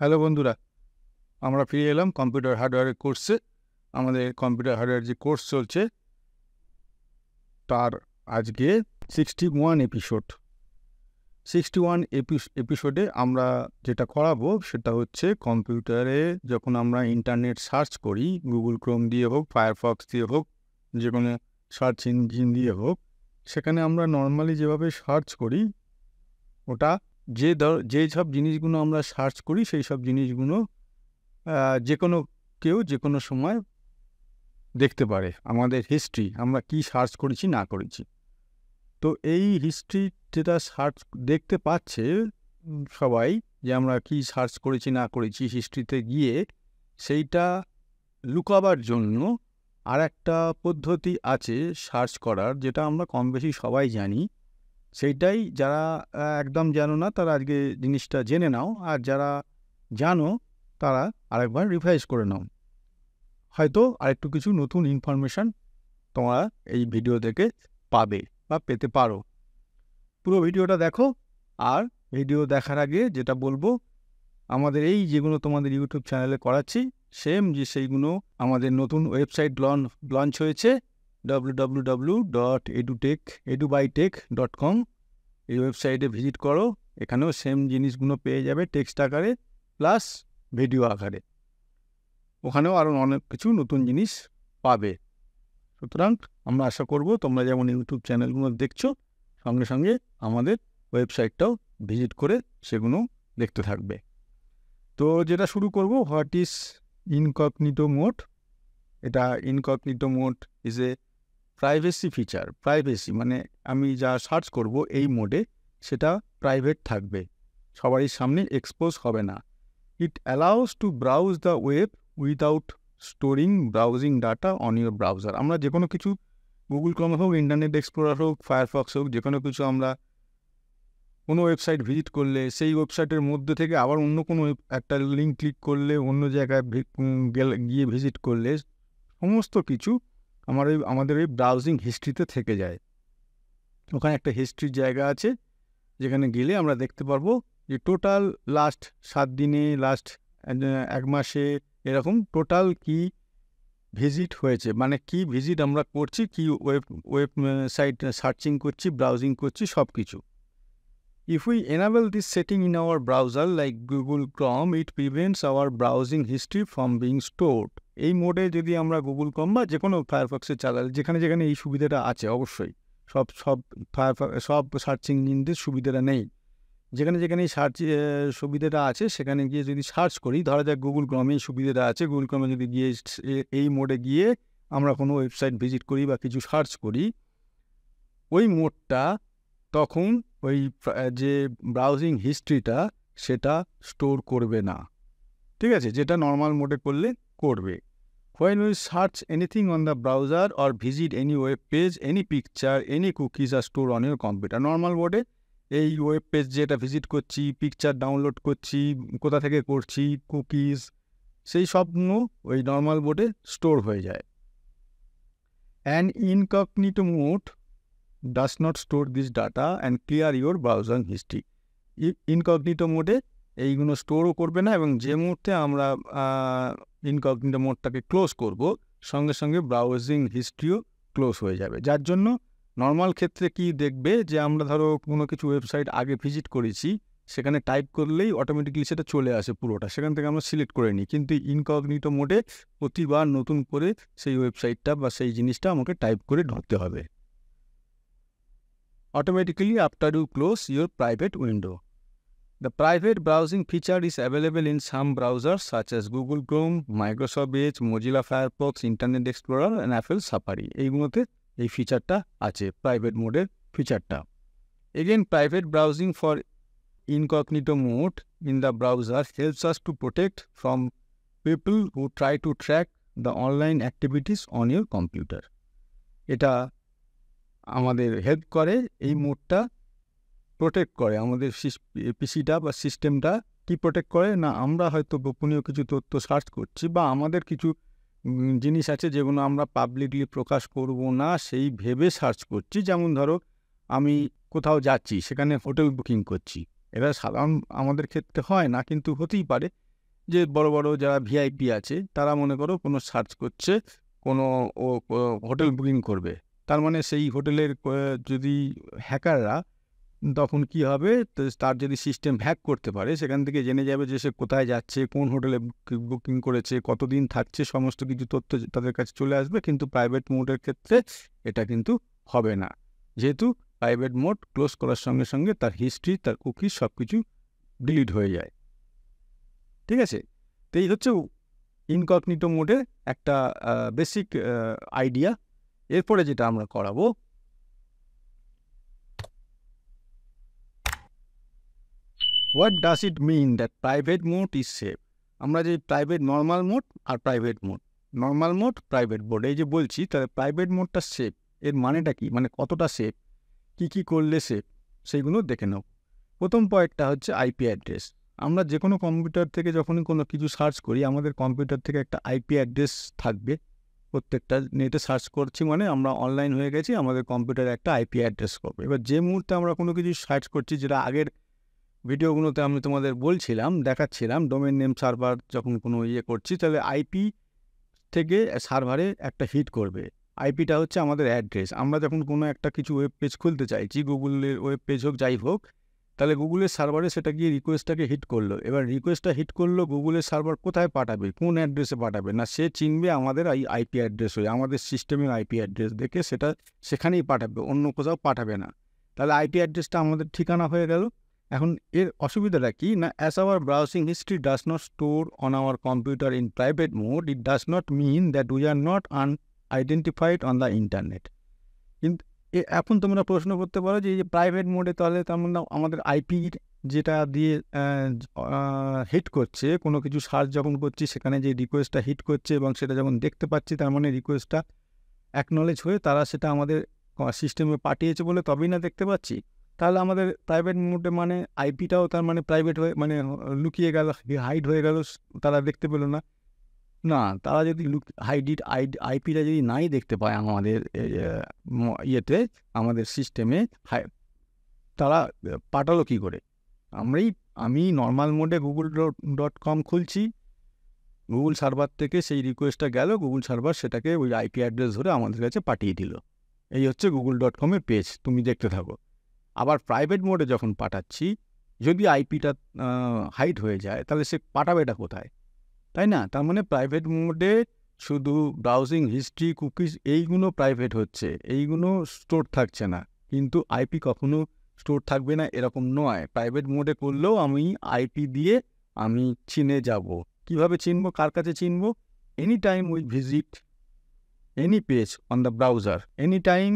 Hello বন্ধুরা, আমরা ফিরে এলাম কম্পিউটার হার্ডওয়্যারের কোর্সে। আমাদের কম্পিউটার হার্ডওয়্যার যে কোর্স চলছে তার আজকে 61 এপিসোড। 61 এপিসোডে আমরা যেটা করাবো সেটা হচ্ছে কম্পিউটারে যখন আমরা ইন্টারনেট সার্চ করি, গুগল ক্রোম দিয়ে হোক, ফায়ারফক্স দিয়ে হোক, যে কোনো সার্চ ইঞ্জিন দিয়ে হোক, সেখানে আমরা নর্মালি যেভাবে সার্চ করি ওটা যেই সব জিনিসগুলো আমরা সার্চ করি সেই সব জিনিসগুলো যে কোনো কেউ যে কোনো সময় দেখতে পারে। আমাদের হিস্ট্রি, আমরা কি সার্চ করেছি না করেছি, তো এই হিস্ট্রি যেটা সার্চ দেখতে পাচ্ছে সবাই, যে আমরা কি সার্চ করেছি না করেছি হিস্ট্রিতে গিয়ে, সেইটা লুকাবার জন্য আর একটা পদ্ধতি আছে সার্চ করার, যেটা আমরা কম বেশি সবাই জানি। সেইটাই যারা একদম জানো না তারা আজকে জিনিসটা জেনে নাও, আর যারা জানো তারা আরেকবার রিভাইজ করে নাও। হয়তো আরেকটু কিছু নতুন ইনফরমেশান তোমরা এই ভিডিও থেকে পাবে বা পেতে পারো। পুরো ভিডিওটা দেখো। আর ভিডিও দেখার আগে যেটা বলবো, আমাদের এই যেগুলো তোমাদের ইউটিউব চ্যানেলে করাচ্ছি সেম যে সেইগুলো আমাদের নতুন ওয়েবসাইট লঞ্চ হয়েছে www.edubytech.com। এই ওয়েবসাইটে ভিজিট করো, এখানেও সেম জিনিসগুলো পেয়ে যাবে টেক্সট আকারে প্লাস ভিডিও আকারে। ওখানেও আরও অনেক কিছু নতুন জিনিস পাবে। সুতরাং আমরা আশা করব তোমরা যেমন ইউটিউব চ্যানেলগুলো দেখছো, সঙ্গে সঙ্গে আমাদের ওয়েবসাইটটাও ভিজিট করে সেগুলো দেখতে থাকবে। তো যেটা শুরু করব, হোয়াট ইজ ইনকগনিটো মোড। এটা incognito mode is a privacy feature. Privacy মানে আমি যা সার্চ করব এই মোডে সেটা প্রাইভেট থাকবে, সবারই সামনে এক্সপোজ হবে না। It allows to browse the web without storing browsing data on your browser. আমরা যে কোনো কিছু, গুগল ক্রোম হোক, ইন্টারনেট এক্সপ্লোরার হোক, ফায়ারফক্স হোক, যে কোনো কিছু আমরা কোনো ওয়েবসাইট ভিজিট করলে সেই ওয়েবসাইটের মধ্যে থেকে আবার অন্য কোনো একটা লিঙ্ক ক্লিক করলে, অন্য জায়গায় গিয়ে ভিজিট করলে সমস্ত কিছু আমাদের ওই ব্রাউজিং হিস্ট্রিতে থেকে যায়। ওখানে একটা হিস্ট্রির জায়গা আছে যেখানে গেলে আমরা দেখতে পারবো যে টোটাল লাস্ট 7 দিনে, লাস্ট 1 মাসে, এরকম টোটাল কি ভিজিট হয়েছে, মানে কি ভিজিট আমরা করছি, কি ওয়েবসাইট সার্চিং করছি, ব্রাউজিং করছি, সব কিছু। If we enable this setting in our browser like Google Chrome, it prevents our browsing history from being stored. এই মোডে যদি আমরা গুগল ক্রোম বা যে কোনো ফায়ারফক্সে চালালে, যেখানে যেখানে এই সুবিধাটা আছে, অবশ্যই সব সার্চিং ইঞ্জিনদের সুবিধাটা নেই। যেখানে যেখানে এই সুবিধাটা আছে সেখানে গিয়ে যদি সার্চ করি, ধরা যাক গুগল ক্রমে এই সুবিধাটা আছে, গুগল ক্রমে যদি গিয়ে এই মোডে গিয়ে আমরা কোনো ওয়েবসাইট ভিজিট করি বা কিছু সার্চ করি, ওই মোডটা তখন ওই যে ব্রাউজিং হিস্ট্রিটা সেটা স্টোর করবে না, ঠিক আছে, যেটা নর্মাল মোডে করলে করবে। When we search anything on the browser or visit any web page, any picture, any cookies are stored on your computer. Normal মোডে এই ওয়েব পেজ যেটা ভিজিট করছি, পিকচার ডাউনলোড করছি, কোথা থেকে করছি, কুকিজ, সেই সবগুলো ওই নর্মাল মোডে স্টোর হয়ে যায়। An incognito mode does not store this data and clear your browser history. Incognito মোডে এইগুলো স্টোরও করবে না, এবং যে মুহূর্তে আমরা ইনকগনিটো মোডটাকে ক্লোজ করব, সঙ্গে সঙ্গে ব্রাউজিং হিস্ট্রিও ক্লোজ হয়ে যাবে। যার জন্য নর্মাল ক্ষেত্রে কি দেখবে, যে আমরা ধরো কোনো কিছু ওয়েবসাইট আগে ভিজিট করেছি, সেখানে টাইপ করলেই অটোমেটিক্যালি সেটা চলে আসে পুরোটা, সেখান থেকে আমরা সিলেক্ট করে নিই। কিন্তু ইনকগনিটো মোডে প্রতিবার নতুন করে সেই ওয়েবসাইটটা বা সেই জিনিসটা আমাকে টাইপ করে ধরতে হবে automatically after you close your private window. The private browsing feature is available in some browsers such as Google Chrome, Microsoft Edge, Mozilla Firefox, Internet Explorer and Apple Safari. এইগুলোতে এই ফিচারটা আছে, প্রাইভেট মোডের ফিচারটা। Again, private browsing for incognito mode in the browser helps us to protect from people who try to track the online activities on your computer. এটা আমাদের help করে, এই মোডটা protect করে আমাদের পিসিটা বা সিস্টেমটা। কি প্রোটেক্ট করে না, আমরা হয়তো গোপনীয় কিছু তথ্য সার্চ করছি বা আমাদের কিছু জিনিস আছে যেগুলো আমরা পাবলিকলি প্রকাশ করব না সেই ভেবে সার্চ করছি। যেমন ধরো আমি কোথাও যাচ্ছি, সেখানে হোটেল বুকিং করছি, এটা সাধারণ আমাদের ক্ষেত্রে হয় না, কিন্তু হতেই পারে। যে বড় বড় যারা ভিআইপি আছে তারা মনে করো কোনো সার্চ করছে, কোনো হোটেল বুকিং করবে, তার মানে সেই হোটেলের যদি হ্যাকাররা, তখন কি হবে, তার যদি সিস্টেম হ্যাক করতে পারে, সেখান থেকে জেনে যাবে যে সে কোথায় যাচ্ছে, কোন হোটেলে বুকিং করেছে, কতদিন থাকছে, সমস্ত কিছু তথ্য তাদের কাছে চলে আসবে। কিন্তু প্রাইভেট মোডের ক্ষেত্রে এটা কিন্তু হবে না, যেহেতু প্রাইভেট মোড ক্লোজ করার সঙ্গে সঙ্গে তার হিস্ট্রি, তার কুকি সব কিছু ডিলিট হয়ে যায়। ঠিক আছে, তো এই হচ্ছে ইনকগনিটো মোডের একটা বেসিক আইডিয়া। এরপরে যেটা আমরা করাবো, what does it mean that private mode is safe? আমরা যে প্রাইভেট নর্মাল মোড আর private mode, normal mode private mode এই যে বলছি, তাহলে প্রাইভেট মোডটা সেফ, এর মানেটা কি, মানে কতটা সেফ, কি করলে সেফ, সেইগুলো দেখে নাও। প্রথম পয়েন্টটা হচ্ছে আইপি অ্যাড্রেস। আমরা যে কোনো কম্পিউটার থেকে যখনই কোনো কিছু সার্চ করি, আমাদের কম্পিউটার থেকে একটা আইপি অ্যাড্রেস থাকবে। প্রত্যেকটা নেটে সার্চ করছি মানে আমরা অনলাইন হয়ে গেছি, আমাদের কম্পিউটারে একটা আইপি অ্যাড্রেস করবে। এবার যে মুহূর্তে আমরা কোনো কিছু সার্চ করছি, যেটা আগের ভিডিওগুলোতে আমি তোমাদের বলছিলাম, দেখাচ্ছিলাম, ডোমেন নেম সার্ভার যখন কোনো করছি, তাহলে আইপি থেকে সার্ভারে একটা হিট করবে। আইপিটা হচ্ছে আমাদের অ্যাড্রেস। আমরা যখন কোনো একটা কিছু ওয়েব পেজ খুলতে চাইছি, গুগলের ওয়েব পেজ হোক যাই হোক, তাহলে গুগলের সার্ভারে সেটা গিয়ে রিকোয়েস্টটাকে হিট করলো। এবার রিকোয়েস্টটা হিট করলো, গুগলের সার্ভার কোথায় পাঠাবে, কোন অ্যাড্রেসে পাঠাবে, না সে চিনবে আমাদের এই আইপি অ্যাড্রেস হয়ে, আমাদের সিস্টেমের আইপি অ্যাড্রেস দেখে সেটা সেখানেই পাঠাবে, অন্য কোথাও পাঠাবে না। তাহলে আইপি অ্যাড্রেসটা আমাদের ঠিকানা হয়ে গেল। এখন এর অসুবিধাটা কি না, as our browsing history does not store on our computer in private mode, it does not mean that we are not identified on the internet. কিন্তু এখন তোমরা প্রশ্ন করতে পারো যে এই যে প্রাইভেট মোডে, তাহলে তার মানে আমাদের আইপি যেটা দিয়ে হিট করছে, কোনো কিছু সার্চ যখন করছি সেখানে যে রিকোয়েস্টটা হিট করছে এবং সেটা যখন দেখতে পাচ্ছি, তার মানে রিকোয়েস্টটা অ্যাকনলেজ হয়ে তারা সেটা আমাদের সিস্টেমে পাঠিয়েছে বলে তবেই না দেখতে পাচ্ছি। তাহলে আমাদের প্রাইভেট মোডে মানে আইপিটাও তার মানে প্রাইভেট হয়ে, মানে লুকিয়ে গেল, হাইড হয়ে গেল, তারা দেখতে পেলো না। না, তারা যদি আইপিটা যদি নাই দেখতে পায় আমাদের ইয়েতে, আমাদের সিস্টেমে, তারা পাঠালো কী করে? আমি নর্মাল মোডে google.com খুলছি, গুগল সার্ভার থেকে সেই রিকোয়েস্টটা গেল, গুগল সার্ভার সেটাকে ওই আইপি অ্যাড্রেস ধরে আমাদের কাছে পাঠিয়ে দিল। এই হচ্ছে google.com-এর পেজ, তুমি দেখতে থাকো। আবার প্রাইভেট মোডে যখন পাঠাচ্ছি, যদি আইপিটা হাইড হয়ে যায়, তাহলে সে পাঠাবেটা কোথায়, তাই না? তার মানে প্রাইভেট মোডে শুধু ব্রাউজিং হিস্ট্রি, কুকিজ এইগুলো প্রাইভেট হচ্ছে, এইগুলো স্টোর থাকছে না। কিন্তু আইপি কখনো স্টোর থাকবে না এরকম নয়। প্রাইভেট মোডে করলেও আমি আইপি দিয়ে আমি চিনে যাব। কিভাবে চিনবো, কার কাছে চিনবো? Any time we visit any page on the browser, any time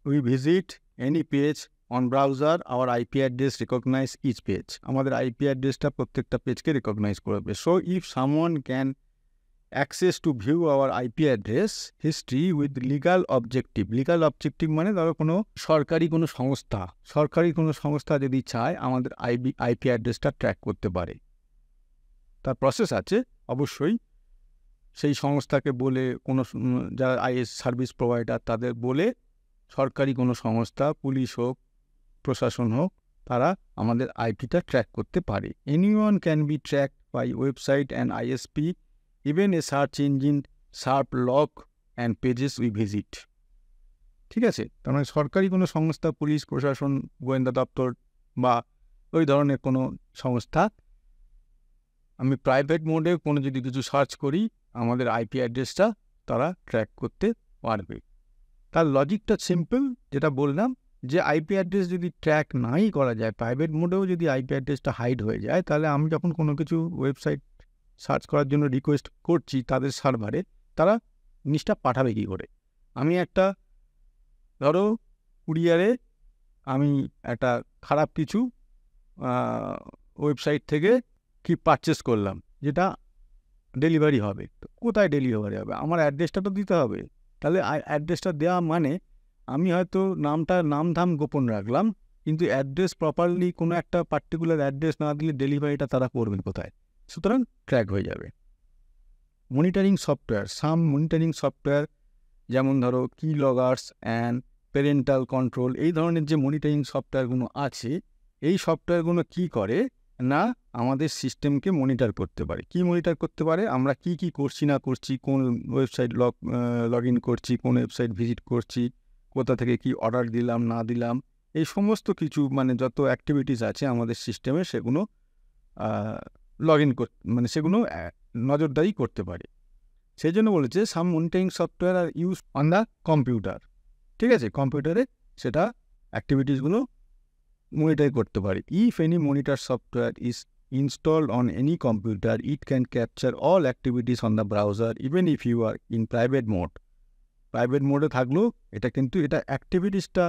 we visit any page on browser, our IP address recognize each page. আমাদের আইপি অ্যাড্রেসটা প্রত্যেকটা পেজকে রিকগনাইজ করবে। So if someone can access to view our IP address history with legal objective, legal objective মানে ধরো কোনো সরকারি কোনো সংস্থা যদি চায় আমাদের আইপি অ্যাড্রেসটা ট্র্যাক করতে পারে, তার প্রসেস আছে অবশ্যই। সেই সংস্থাকে বলে, কোনো যারা আইএস সার্ভিস প্রোভাইডার তাদের বলে, সরকারি কোনো সংস্থা, পুলিশ হোক, প্রশাসন হোক, তারা আমাদের আইপিটা ট্র্যাক করতে পারে। Anyone can be track by website and ISP, even a search engine, sharp lock and pages we visit. ঠিক আছে, তার মানে সরকারি কোনো সংস্থা, পুলিশ, প্রশাসন, গোয়েন্দা দপ্তর বা ওই ধরনের কোনো সংস্থা, আমি প্রাইভেট মোডে কোনো যদি কিছু সার্চ করি, আমাদের আইপি অ্যাড্রেসটা তারা ট্র্যাক করতে পারবে। তার লজিকটা সিম্পল, যেটা বললাম, যে আইপি অ্যাড্রেস যদি ট্র্যাক নাই করা যায়, প্রাইভেট মোডেও যদি আইপি অ্যাড্রেসটা হাইড হয়ে যায়, তাহলে আমি যখন কোনো কিছু ওয়েবসাইট সার্চ করার জন্য রিকোয়েস্ট করছি তাদের সার্ভারে, তারা জিনিসটা পাঠাবে কী করে? আমি একটা, ধরো কুরিয়ারে আমি একটা খারাপ কিছু ওয়েবসাইট থেকে কি পারচেস করলাম, যেটা ডেলিভারি হবে, তো কোথায় ডেলিভারি হবে? আমার অ্যাড্রেসটা তো দিতে হবে। তাহলে অ্যাড্রেসটা দেওয়া মানে আমি হয়তো নাম ধাম গোপন রাখলাম, কিন্তু অ্যাড্রেস প্রপারলি কোনো একটা পার্টিকুলার অ্যাড্রেস না দিলে ডেলিভারিটা তারা করবেন কোথায়? সুতরাং ট্র্যাক হয়ে যাবে। মনিটরিং সফটওয়্যার, সাম মনিটরিং সফটওয়্যার, যেমন ধরো কি লগার্স অ্যান্ড প্যারেন্টাল কন্ট্রোল, এই ধরনের যে মনিটরিং সফটওয়্যারগুলো আছে, এই সফটওয়্যারগুলো কী করে না আমাদের সিস্টেমকে মনিটর করতে পারে। কি মনিটর করতে পারে? আমরা কি কি করছি না করছি, কোন ওয়েবসাইট লগ ইন করছি, কোন ওয়েবসাইট ভিজিট করছি, কোথা থেকে কি অর্ডার দিলাম না দিলাম, এই সমস্ত কিছু মানে যত অ্যাক্টিভিটিস আছে আমাদের সিস্টেমে সেগুলো লগ ইন মানে সেগুলো নজরদারি করতে পারে। সেই জন্য বলেছে some monitoring software are use on the computer. ঠিক আছে, কম্পিউটারে সেটা অ্যাক্টিভিটিসগুলো মনিটর করতে পারে। If any monitor software is installed on any computer it can capture all activities on the browser even if you are in private mode. Private মোডে থাকলেও এটা কিন্তু এটা অ্যাক্টিভিটিসটা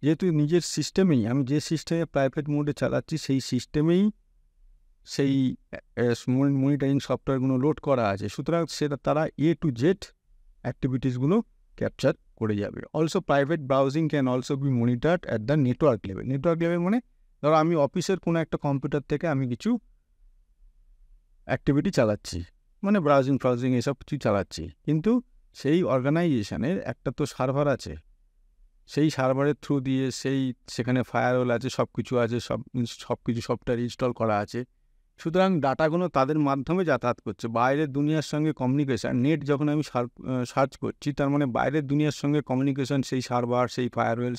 যেহেতু নিজের সিস্টেমেই, আমি যে সিস্টেমে প্রাইভেট মোডে চালাচ্ছি সেই সিস্টেমেই সেই মনিটরিং সফটওয়্যারগুলো লোড করা আছে, সুতরাং সেটা তারা টু জেড অ্যাক্টিভিটিসগুলো ক্যাপচার করে যাবে। Also private browsing can also be monitored at the network level. Network level মানে ধরো আমি অফিসের কোনো একটা কম্পিউটার থেকে আমি কিছু অ্যাক্টিভিটি চালাচ্ছি, মানে ব্রাউজিং এসব কিছু চালাচ্ছি, কিন্তু সেই অর্গানাইজেশনের একটা তো সার্ভার আছে, সেই সার্ভারের থ্রু দিয়ে সেখানে ফায়ারওয়াল আছে, সব কিছু আছে, সব কিছু সফটওয়্যার ইনস্টল করা আছে, সুতরাং ডাটাগুলো তাদের মাধ্যমে যাতায়াত করছে। বাইরের দুনিয়ার সঙ্গে কমিউনিকেশান, নেট যখন আমি সার্চ করছি তার মানে বাইরের দুনিয়ার সঙ্গে কমিউনিকেশান সেই সার্ভার, সেই ফায়ারওয়েল,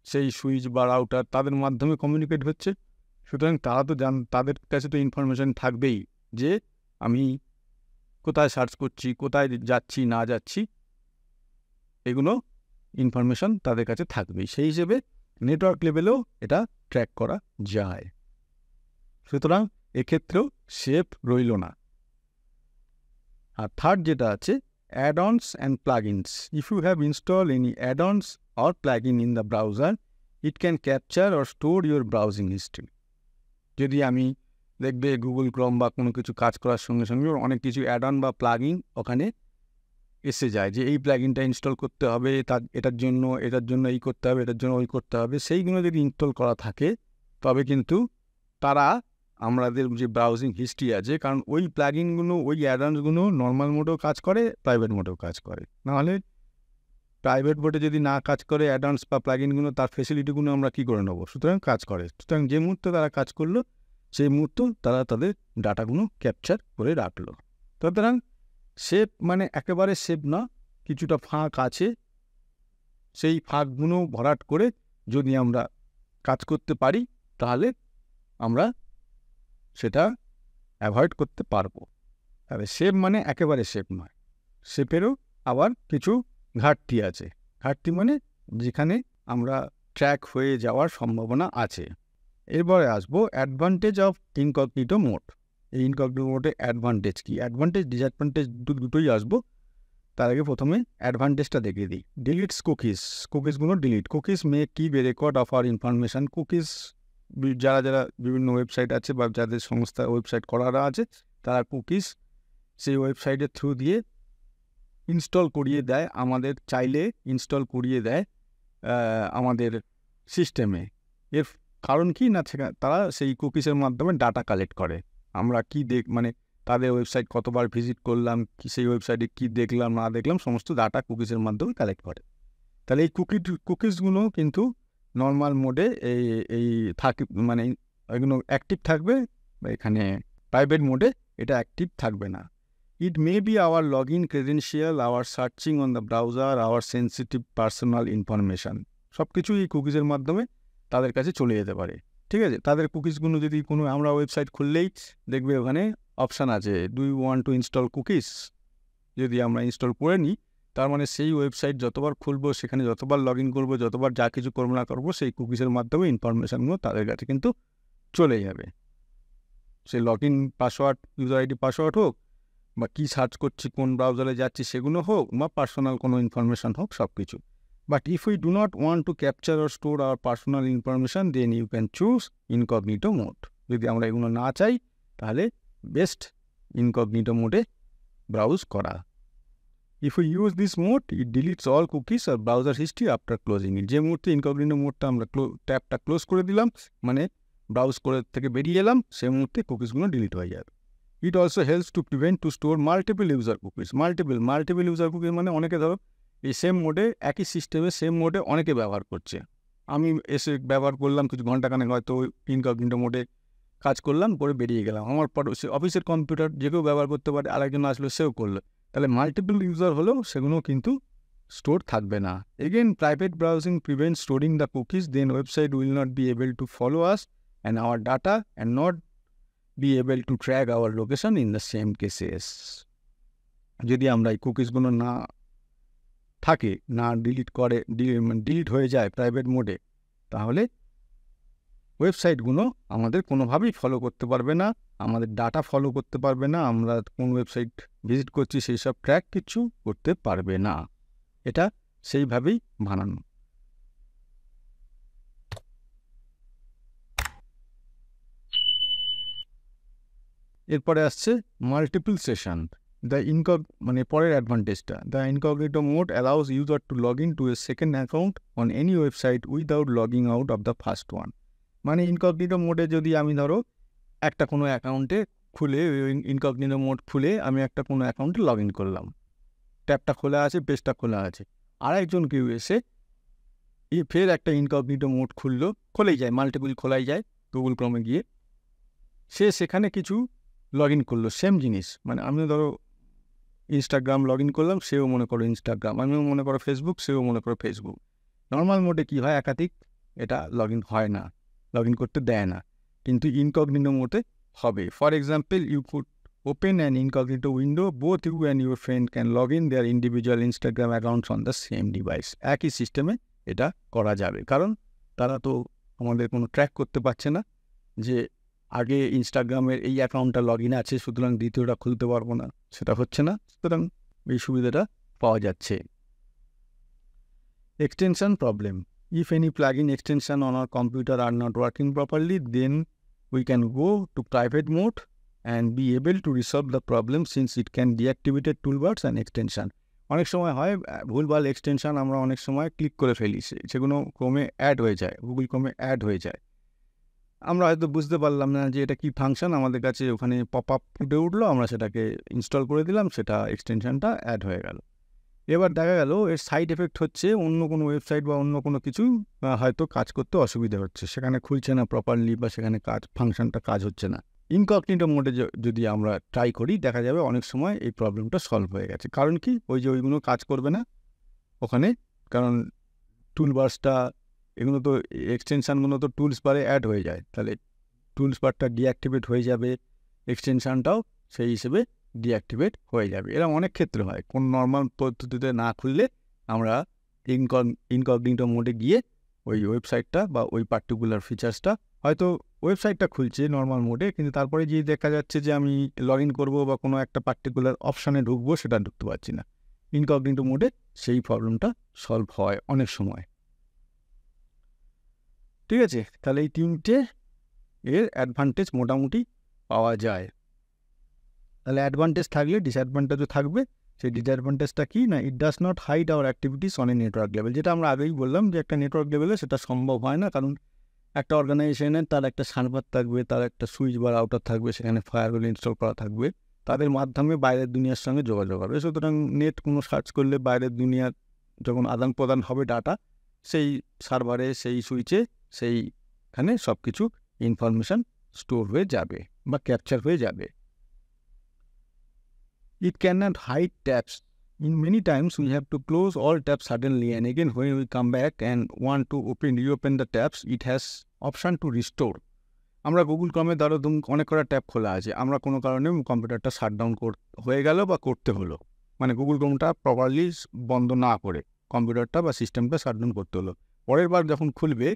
সেই সুইচ বা রাউটার তাদের মাধ্যমে কমিউনিকেট হচ্ছে। সুতরাং তারা তো তাদের কাছে তো ইনফরমেশান থাকবেই যে আমি কোথায় সার্চ করছি, কোথায় যাচ্ছি না যাচ্ছি, এগুলো ইনফরমেশান তাদের কাছে থাকবেই। সেই হিসেবে নেটওয়ার্ক লেভেলেও এটা ট্র্যাক করা যায়। সুতরাং এক্ষেত্রেও সেফ রইল না। আর থার্ড যেটা আছে add-ons and plugins. If you have install any add-ons or plugin in the browser it can capture or store your browsing history. যদি আমি দেখবে গুগল ক্রোম বা কোনো কিছু কাজ করার সঙ্গে সঙ্গে অনেক কিছু অ্যাড-অন বা প্লাগইন ওখানে এসে যায় যে এই প্লাগইনটা ইনস্টল করতে হবে, এটার জন্য এই করতে হবে, এটার জন্য ওই করতে হবে। সেইগুলো যদি ইনস্টল করা থাকে তবে কিন্তু তারা আমাদের যে ব্রাউজিং হিস্ট্রি আছে, কারণ ওই প্লাগইনগুলো ওই অ্যাডঅনসগুলো নর্মাল মোডেও কাজ করে, প্রাইভেট মোডেও কাজ করে। নাহলে প্রাইভেট মোডে যদি না কাজ করে অ্যাডঅনস বা প্লাগইনগুলো, তার ফেসিলিটিগুলো আমরা কী করে নেবো? সুতরাং কাজ করে। সুতরাং যে মুহূর্তে তারা কাজ করলো সেই মুহূর্তে তারা তাদের ডাটাগুলো ক্যাপচার করে রাখলো। সুতরাং সেফ মানে একেবারে সেফ না, কিছুটা ফাঁক আছে, সেই ফাঁকগুলো ভরাট করে যদি আমরা কাজ করতে পারি তাহলে আমরা সেটা অ্যাভয়েড করতে পারবো। তবে সেফ মানে একেবারে সেফ নয়, সেফেরও আবার কিছু ঘাটতি আছে। ঘাটতি মানে যেখানে আমরা ট্র্যাক হয়ে যাওয়ার সম্ভাবনা আছে। এরপরে আসবো অ্যাডভান্টেজ অফ ইনকগনিটো মোড। এই ইনকগনিটো মোডে অ্যাডভান্টেজ কী, অ্যাডভান্টেজ ডিসঅ্যাডভান্টেজ দুটোই আসবো। তার আগে প্রথমে অ্যাডভান্টেজটা দেখিয়ে দিই। ডিলিটস কুকিজগুলো delete. Cookies may keep a record of our information. Cookies যারা বিভিন্ন ওয়েবসাইট আছে বা যাদের সংস্থা ওয়েবসাইট করা আছে তারা কুকিজ সেই ওয়েবসাইটের থ্রু দিয়ে ইনস্টল করিয়ে দেয়, আমাদের চাইলে ইনস্টল করিয়ে দেয় আমাদের সিস্টেমে। এর কারণ কি না, তারা সেই কুকিজের মাধ্যমে ডাটা কালেক্ট করে। আমরা কি মানে তাদের ওয়েবসাইট কতবার ভিজিট করলাম, কি সেই ওয়েবসাইটে কি দেখলাম না দেখলাম, সমস্ত ডাটা কুকিজের মাধ্যমে কালেক্ট করে। তাহলে এই কুকিজগুলো কিন্তু নর্মাল মোডে এই থাকে, মানে এগুলো অ্যাক্টিভ থাকবে, এখানে প্রাইভেট মোডে এটা অ্যাক্টিভ থাকবে না। It may be our log in credential, our searching on the browser, our sensitive personal information, সব কিছু এই কুকিজের মাধ্যমে তাদের কাছে চলে যেতে পারে। ঠিক আছে, তাদের কুকিজগুলো যদি কোনো আমরা ওয়েবসাইট খুললেই দেখবে ওখানে অপশান আছে do you want to install cookies. যদি আমরা ইনস্টল করে নিই তার মানে সেই ওয়েবসাইট যতবার খুলবো, সেখানে যতবার লগ ইন করবো, যতবার যা কিছু করবো না করবো, সেই কুকিজের মাধ্যমে ইনফরমেশানগুলো তাদের কাছে কিন্তু চলে যাবে। সে log in password, user ID password হোক, বা কী সার্চ করছি, কোন ব্রাউজারে যাচ্ছি সেগুলো হোক, বা পার্সোনাল কোনো ইনফরমেশান হোক, সব কিছু। But if we do not want to capture or store our personal information then you can choose incognito mode. যদি আমরা এগুলো না চাই তাহলে বেস্ট ইনকগনিটো মোডে ব্রাউজ করা। If you use this mode it deletes all cookies আর browser history after closing it. যে মুহূর্তে ইনকগনিটো মোডটা আমরা ট্যাবটা ক্লোজ করে দিলাম, মানে ব্রাউজ করে থেকে বেরিয়ে এলাম, সেই মুহূর্তে কুকিজগুলো ডিলিট হয়ে যাবে। It also helps to prevent two store multiple user cookies. Multiple user cookies মানে অনেকে ধরো এই সেম মোডে, একই সিস্টেমে সেম মোডে অনেকে ব্যবহার করছে। আমি এসে ব্যবহার করলাম কিছু ঘন্টাখানেক, হয়তো ইনকগনিটো মোডে কাজ করলাম, করে বেরিয়ে গেলাম। আমার পর অফিসের কম্পিউটার যে কেউ ব্যবহার করতে পারে, আরেকজন আসলো সেও করলো। তাহলে মাল্টিপল ইউজার হলেও সেগুলো কিন্তু স্টোর থাকবে না। Again, private browsing prevent storing the cookies, then website will not be able to follow us and our data and not be able to track our location in the same cases. যদি আমরা এই কুকিজগুলো না থাকে, না delete হয়ে যায় private মোডে, তাহলে ওয়েবসাইটগুলো আমাদের কোনোভাবেই ফলো করতে পারবে না, আমাদের ডাটা ফলো করতে পারবে না, আমরা কোন ওয়েবসাইট ভিজিট করছি সেই সব ট্র্যাক কিছু করতে পারবে না। এটা সেইভাবেই বানানো। এরপরে আসছে মাল্টিপল সেশন। মানে পরের অ্যাডভান্টেজটা, the incognito mode allows user to log in to a second account on any website without logging out of the first one. মানে ইনকগনিটো মোডে যদি আমি ধরো একটা কোনো অ্যাকাউন্টে খুলে, ইনকগনিটো মোড খুলে আমি একটা কোনো অ্যাকাউন্টে লগ ইন করলাম, ট্যাবটা খোলা আছে, পেজটা খোলা আছে, আরেকজন কেউ এসে ফের একটা ইনকগনিটো মোড খুললো, খোলাই যায়, মাল্টিপল খোলাই যায় গুগল ক্রমে গিয়ে, সে সেখানে কিছু লগ ইন করলো, সেম জিনিস। মানে আমি ধরো ইনস্টাগ্রাম লগ ইন করলাম, সেও মনে করো ইনস্টাগ্রাম, আমিও মনে করো ফেসবুক, সেও মনে করো ফেসবুক। নর্মাল মোডে কী হয়, একাধিক এটা লগ ইন হয় না, লগ ইন করতে দেয় না, কিন্তু ইনকগনিটো মোডে হবে। For example, you could open an incognito window, both you and your friend can log in their individual Instagram accounts on the same device. একই সিস্টেমে এটা করা যাবে, কারণ তারা তো আমাদের কোনো ট্র্যাক করতে পারছে না যে আগে ইনস্টাগ্রামের এই অ্যাকাউন্টটা লগ ইন আছে, সুতরাং দ্বিতীয়টা খুলতে পারবো না, সেটা হচ্ছে না, সুতরাং এই সুবিধাটা পাওয়া যাচ্ছে। Extension problem, if any plugin extension on our computer are not working properly, then we can go to private mode and be able to resolve the problem since it can deactivated toolbars and extension. অনেক সময় হয় ভুলভাল extension আমরা অনেক সময় click করে ফেলি, সেগুলো ক্রমে অ্যাড হয়ে যায়, গুগল ক্রমে অ্যাড হয়ে যায়, আমরা হয়তো বুঝতে পারলাম না যে এটা কি ফাংশন, আমাদের কাছে ওখানে পপ আপ ফুটে উঠলো, আমরা সেটাকে ইনস্টল করে দিলাম, সেটা এক্সটেনশনটা অ্যাড হয়ে গেল। এবার দেখা গেল এর সাইড এফেক্ট হচ্ছে অন্য কোনো ওয়েবসাইট বা অন্য কোনো কিছু হয়তো কাজ করতে অসুবিধা হচ্ছে, সেখানে খুলছে না প্রপারলি, বা সেখানে ফাংশনটা কাজ হচ্ছে না। ইনকগনিটো মোডে যদি আমরা ট্রাই করি, দেখা যাবে অনেক সময় এই প্রবলেমটা সলভ হয়ে গেছে। কারণ কি, ওইগুলো কাজ করবে না ওখানে, কারণ টুলবার্সটা, এগুলো তো এক্সটেনশানগুলো তো টুলস বারে অ্যাড হয়ে যায়, তাহলে টুলস বারটা ডিঅ্যাক্টিভেট হয়ে যাবে, এক্সটেনশানটাও সেই হিসেবে ডিঅ্যাক্টিভেট হয়ে যাবে। এরকম অনেক ক্ষেত্রে হয়, কোন নর্মাল পদ্ধতিতে না খুললে আমরা ইনকগনিটো মোডে গিয়ে ওই ওয়েবসাইটটা বা ওই পার্টিকুলার ফিচার্সটা, হয়তো ওয়েবসাইটটা খুলছে নর্মাল মোডে, কিন্তু তারপরে গিয়ে দেখা যাচ্ছে যে আমি লগ ইন করবো বা কোনো একটা পার্টিকুলার অপশানে ঢুকবো, সেটা ঢুকতে পারছি না। ইনকগনিটো মোডে সেই প্রবলেমটা সলভ হয় অনেক সময়। ঠিক আছে, তাহলে এই তিনটে এর অ্যাডভান্টেজ মোটামুটি পাওয়া যায়। তাহলে অ্যাডভান্টেজ থাকলে ডিসঅ্যাডভান্টেজও থাকবে। সেই ডিসঅ্যাডভান্টেজটা কি না, it does not hide our activities on a network level. যেটা আমরা আগেই বললাম যে একটা নেটওয়ার্ক লেভেলে সেটা সম্ভব হয় না, কারণ একটা অর্গানাইজেশনের তার একটা সার্ভার থাকবে, তার একটা সুইচ বা রাউটার থাকবে, সেখানে ফায়ারওয়াল ইনস্টল করা থাকবে, তাদের মাধ্যমে বাইরের দুনিয়ার সঙ্গে যোগাযোগ হবে। সুতরাং নেট কোনো সার্চ করলে বাইরের দুনিয়ার যখন আদান প্রদান হবে ডাটা, সেই সার্ভারে, সেই সুইচে, সেইখানে সব কিছু ইনফরমেশান স্টোর হয়ে যাবে বা ক্যাপচার হয়ে যাবে। It cannot hide tabs. In many times, we have to close all tabs suddenly, and again when we come back and want to reopen the tabs, it has option to restore. আমরা Google ক্রমে ধরো অনেক কটা tab খোলা আছে, আমরা কোনো কারণে কম্পিউটারটা শাটডাউন হয়ে গেল বা করতে হলো, মানে গুগল ক্রোমটা প্রপারলি বন্ধ না করে কম্পিউটারটা বা সিস্টেমটা শাটডাউন করতে হলো। পরের বার যখন খুলবে,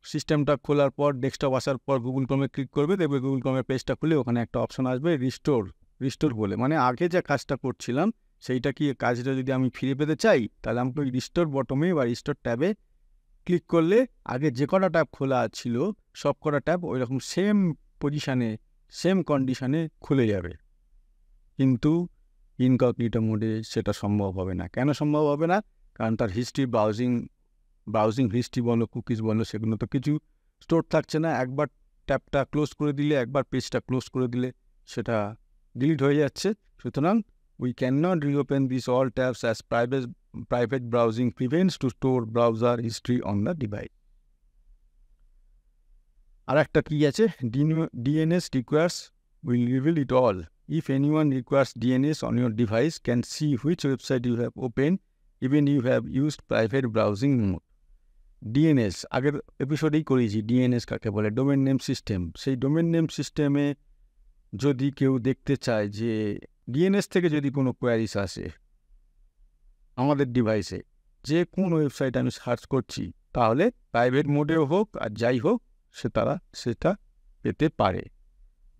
সিস্টেমটা খোলার পর, ডেস্কটপ আসার পর গুগল ক্রোমে ক্লিক করবে, দেখবে গুগল ক্রোমের পেজটা খুলে ওখানে একটা অপশন আসবে রিস্টোর বলে, মানে আগে যে কাজটা করছিলাম সেইটা কি কাজটা যদি আমি ফিরে পেতে চাই, তাহলে আমাকে ওই রিস্টোর বটমে বা রিস্টোর ট্যাবে ক্লিক করলে আগে যে কটা ট্যাব খোলা ছিল সব কটা ট্যাব ওই রকম সেম পজিশানে, সেম কন্ডিশানে খুলে যাবে। কিন্তু ইনকগনিটো মোডে সেটা সম্ভব হবে না। কেন সম্ভব হবে না? কারণ তার হিস্ট্রি, ব্রাউজিং হিস্ট্রি বলো, কুকিজ বলো, সেগুলো তো কিছু স্টোর থাকছে না। একবার ট্যাবটা ক্লোজ করে দিলে, একবার পেজটা ক্লোজ করে দিলে সেটা ডিলিট হয়ে যাচ্ছে। সুতরাং we cannot reopen these all tabs as private browsing prevents to store browser history on the device. আর একটা কী আছে, DNS requires will reveal it all. If anyone requires DNS on your device can see which website you have opened even you have used private browsing mode. DNS আগের এপিসোডেই করেছি, DNS কাকে বলে, domain name system. সেই domain name সিস্টেমে যদি কেউ দেখতে চায় যে DNS থেকে যদি কোনো কোয়ারিস আসে আমাদের ডিভাইসে, যে কোন ওয়েবসাইট আমি সার্চ করছি, তাহলে প্রাইভেট মোডেও হোক আর যাই হোক তারা সেটা পেতে পারে।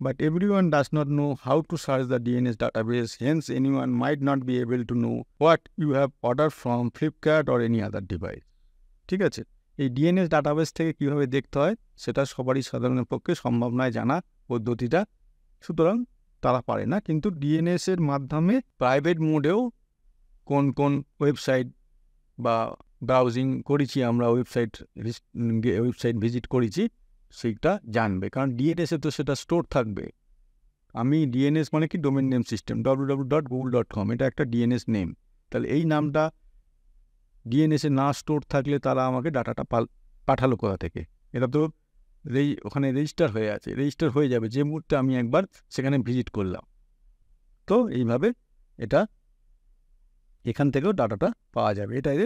But everyone does not know how to search the DNS database, hence anyone might not be able to know what you have ordered from Flipkart or any other device. ঠিক আছে, এই DNS ডাটাবেস থেকে কীভাবে দেখতে হয় সেটা সবারই সাধারণের পক্ষে সম্ভব নয় জানা পদ্ধতিটা, সুতরাং তারা পারে না। কিন্তু DNS এর মাধ্যমে প্রাইভেট মোডেও কোন কোন ওয়েবসাইট বা ব্রাউজিং করেছি আমরা, ওয়েবসাইট ভিজিট করেছি, সেইটা জানবে। কারণ DNS-এ তো সেটা স্টোর থাকবে। আমি DNS মানে কি, ডোমেন নেম সিস্টেম, www.google.com, এটা একটা DNS নেম। তাহলে এই নামটা DNS-এ না স্টোর থাকলে তারা আমাকে ডাটাটা পাঠালো কোথা থেকে? এটা তো ওখানে রেজিস্টার হয়ে আছে, রেজিস্টার হয়ে যাবে যে মুহূর্তে আমি একবার সেখানে ভিজিট করলাম। তো এইভাবে এটা এখান থেকেও ডাটাটা পাওয়া যাবে, এটা এর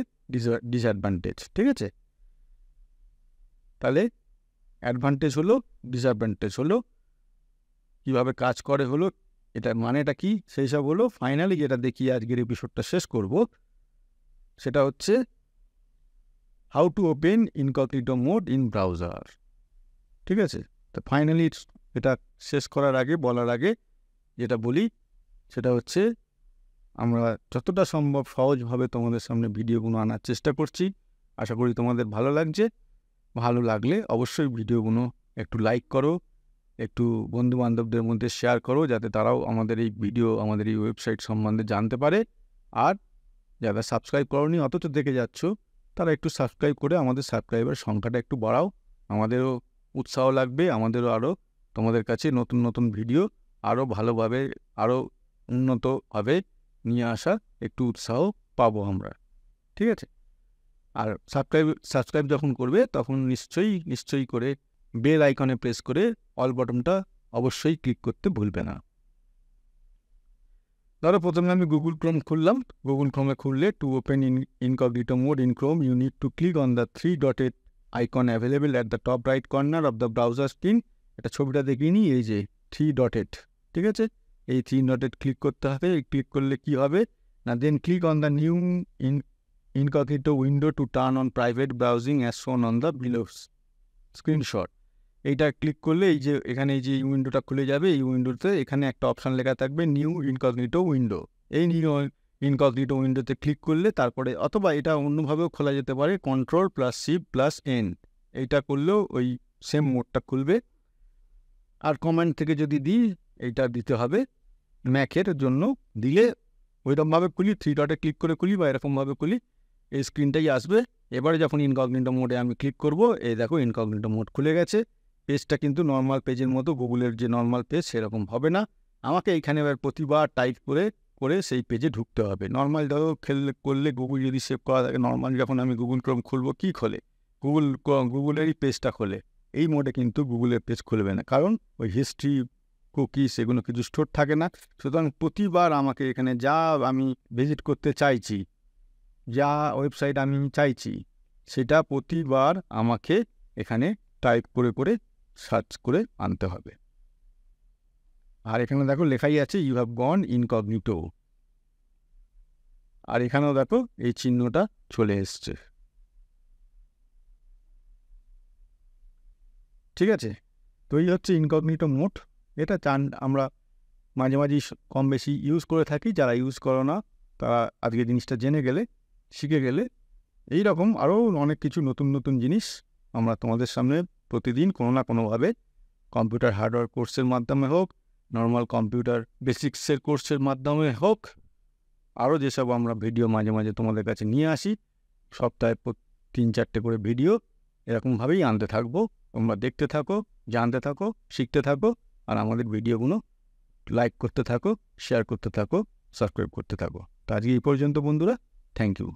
ডিসঅ্যাডভান্টেজ। ঠিক আছে, তাহলে অ্যাডভান্টেজ হলো, ডিসঅ্যাডভান্টেজ হলো, কীভাবে কাজ করে হলো, এটা মানেটা কি সেই সব হলো। ফাইনালি যেটা দেখিয়ে আজকের এপিসোডটা শেষ করব সেটা হচ্ছে how to open incognito mode in browser. ঠিক আছে, তো ফাইনালি এটা শেষ করার আগে, বলার আগে যেটা বলি সেটা হচ্ছে আমরা যতটা সম্ভব সহজভাবে তোমাদের সামনে ভিডিওগুলো আনার চেষ্টা করছি। আশা করি তোমাদের ভালো লাগছে। ভালো লাগলে অবশ্যই ভিডিওগুলো একটু লাইক করো, একটু বন্ধুবান্ধবদের মধ্যে শেয়ার করো, যাতে তারাও আমাদের এই ভিডিও, আমাদের এই ওয়েবসাইট সম্বন্ধে জানতে পারে। আর যারা সাবস্ক্রাইব করোনি অথচ দেখে যাচ্ছ, তারা একটু সাবস্ক্রাইব করে আমাদের সাবস্ক্রাইবার সংখ্যাটা একটু বাড়াও, আমাদেরও উৎসাহ লাগবে, আমাদেরও আরও তোমাদের কাছে নতুন নতুন ভিডিও আরও ভালোভাবে, আরও উন্নতভাবে নিয়ে আসা একটু উৎসাহ পাবো আমরা। ঠিক আছে, আর সাবস্ক্রাইব যখন করবে তখন নিশ্চয়ই করে বেল আইকনে প্রেস করে অল বাটনটা অবশ্যই ক্লিক করতে ভুলবে না। ধরো প্রথমে আমি গুগল ক্রোম খুললাম। গুগল ক্রোমে খুললে to open incognito mode in Chrome you need to click on the 3 dotted icon available at the top right corner of the browser screen. এটা ছবিটা দেখিয়ে নিই, এই যে 3 dotted, ঠিক আছে, এই 3 dotted ক্লিক করতে হবে। ক্লিক করলে কি হবে না, then click on the new incognito window to turn on private browsing as shown on the below screenshot. এইটা ক্লিক করলে এই যে এখানে এই যে উইন্ডোটা খুলে যাবে। এই উইন্ডোতে এখানে একটা অপশান লেখা থাকবে নিউ ইনকগনিটো উইন্ডো। এই নিউ ইনকগনিটো উইন্ডোতে ক্লিক করলে তারপরে, অথবা এটা অন্যভাবেও খোলা যেতে পারে, Ctrl+Shift+N, এইটা করলেও ওই সেম মোডটা খুলবে। আর কমান্ড থেকে যদি দিই, এইটা দিতে হবে ম্যাকের জন্য, দিলে ওইরকমভাবে খুলি, 3 ডটে ক্লিক করে খুলি বা এরকমভাবে খুলি, এই স্ক্রিনটাই আসবে। এবারে যখন ইনকগনিটো মোডে আমি ক্লিক করব, এই দেখো ইনকগনিটো মোড খুলে গেছে। পেজটা কিন্তু নর্মাল পেজের মতো, গুগলের যে নর্মাল পেজ সেরকম হবে না। আমাকে এইখানে এবার প্রতিবার টাইপ করে সেই পেজে ঢুকতে হবে। নর্মাল ধরো করলে গুগল যদি সেভ করা থাকে, নর্মাল যখন আমি গুগল ক্রোম খুলবো কি খোলে, গুগলেরই পেজটা খোলে। এই মোডে কিন্তু গুগলের পেজ খুলবে না, কারণ ওই হিস্ট্রি, কুকিজ এগুলো কিছু স্টোর থাকে না। সুতরাং প্রতিবার আমাকে এখানে যা আমি ভিজিট করতে চাইছি, যা ওয়েবসাইট আমি চাইছি, সেটা প্রতিবার আমাকে এখানে টাইপ করে সার্চ করে আনতে হবে। আর এখানে দেখো লেখাই আছে ইউ হ্যাভ গন ইনকগনিটো, আর এখানেও দেখো এই চিহ্নটা চলে এসছে। ঠিক আছে, তো এই হচ্ছে ইনকগনিটো মোড। এটা আমরা মাঝে মাঝে কম বেশি ইউজ করে থাকি। যারা ইউজ করো না তারা আজকে জিনিসটা জেনে গেলে, শিখে গেলে, এই রকম আরও অনেক কিছু নতুন নতুন জিনিস আমরা তোমাদের সামনে প্রতিদিন কোনো না কোনোভাবে কম্পিউটার হার্ডওয়্যার কোর্সের মাধ্যমে হোক, নর্মাল কম্পিউটার বেসিক্সের কোর্সের মাধ্যমে হোক, আরও যেসব আমরা ভিডিও মাঝে মাঝে তোমাদের কাছে নিয়ে আসি, সপ্তাহে 3-4টে করে ভিডিও এরকমভাবেই আনতে থাকবো। তোমরা দেখতে থাকো, জানতে থাকো, শিখতে থাকো, আর আমাদের ভিডিওগুলো লাইক করতে থাকো, শেয়ার করতে থাকো, সাবস্ক্রাইব করতে থাকো। তো আজকে এই পর্যন্ত বন্ধুরা, থ্যাংক ইউ।